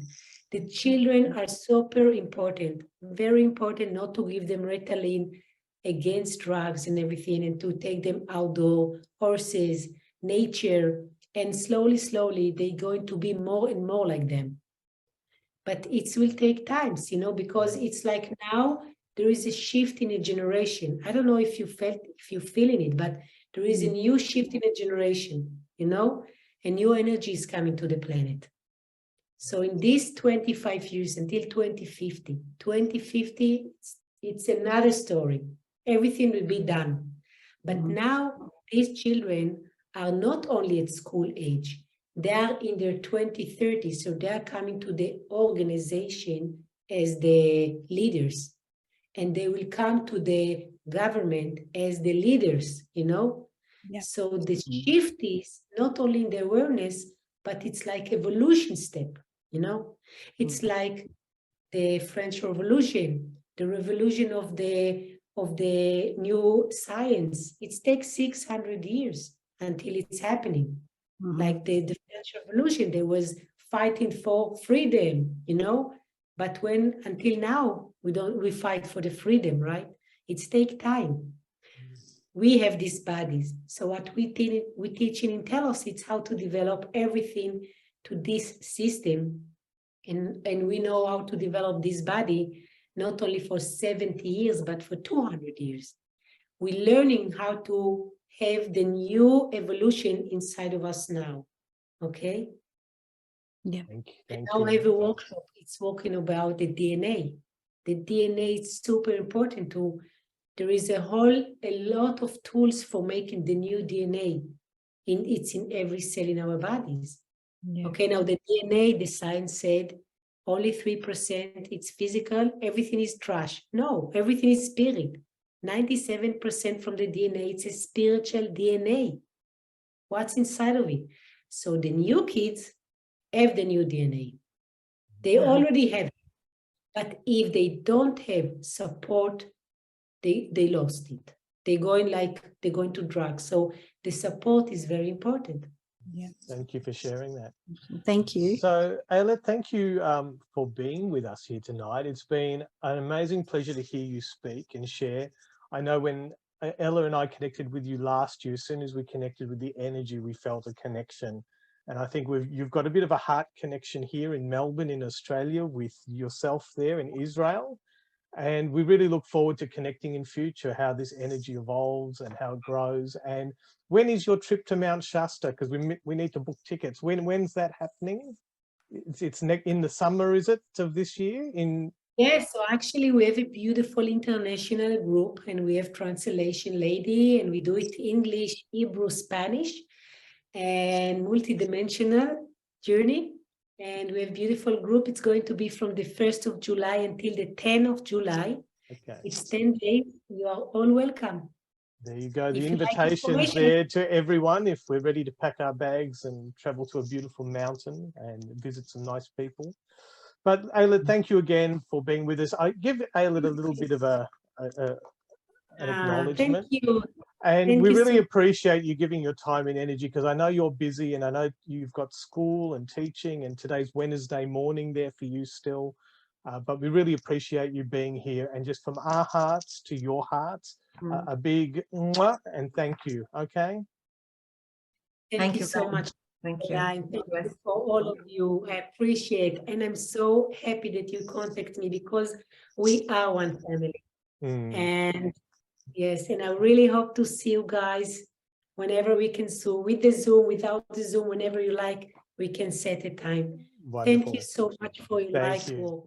The children are super important, very important not to give them Ritalin against drugs and everything, and to take them outdoor, horses, nature, and slowly, they're going to be more and more like them. But it will take time, because it's like now there is a shift in a generation. I don't know if you're feeling it, but there is a new shift in a generation, a new energy is coming to the planet. So in these 25 years until 2050, it's another story. Everything will be done. But now these children are not only at school age, they are in their 20s, 30s, so they are coming to the organization as the leaders. And they will come to the government as the leaders, Yeah. So the shift is not only in the awareness, but it's like evolution step, It's like the French Revolution, the revolution of the new science. It takes 600 years until it's happening. Like the French Revolution, they was fighting for freedom, But until now, we fight for the freedom, right? It takes time. We have these bodies. So what we teaching in Telos, it's how to develop everything to this system. And we know how to develop this body, not only for 70 years, but for 200 years. We're learning how to have the new evolution inside of us now. Okay? Yeah. Thank Now I you. have a workshop. It's talking about the DNA. The DNA is super important too. There is a lot of tools for making the new DNA. It's in every cell in our bodies. Yeah. Okay, now the DNA, the science said only 3%, it's physical, everything is trash. No, everything is spirit. 97% from the DNA, it's a spiritual DNA. What's inside of it? So the new kids have the new DNA. They already have it. But if they don't have support, they lost it. They're going to drugs. So the support is very important. Yeah. Thank you for sharing that. Thank you. So, Ayelet, thank you for being with us here tonight. It's been an amazing pleasure to hear you speak and share. I know when Ella and I connected with you last year, as soon as we connected with the energy, we felt a connection. And I think you've got a bit of a heart connection here in Melbourne, in Australia, with yourself there in Israel. And we really look forward to connecting in future, how this energy evolves and how it grows. And when is your trip to Mount Shasta? Because we need to book tickets. When's that happening? It's in the summer, is it, of this year? Yes, so actually we have a beautiful international group, and we have translation lady, and we do it English, Hebrew, Spanish, and multidimensional journey. And we have beautiful group. It's going to be from the 1st of July until the 10th of July. Okay. It's 10 days. You are all welcome. There you go. The If you like invitation's information- there to everyone if we're ready to pack our bags and travel to a beautiful mountain and visit some nice people. But Ayelet, thank you again for being with us. I give Ayelet a little bit of an acknowledgement. Thank you. And Thank we you really so- appreciate you giving your time and energy, because I know you're busy and I know you've got school and teaching, and today's Wednesday morning there for you still. But we really appreciate you being here, and just from our hearts to your hearts, a big mwah and thank you. Okay. Thank you so much. Thank you. Yeah, and thank you for all of you. I appreciate, and I'm so happy that you contact me, because we are one family. And yes, and I really hope to see you guys whenever we can. So with the Zoom, without the Zoom, whenever you like, we can set a time. Wonderful. Thank you so much for your Thank light you. work.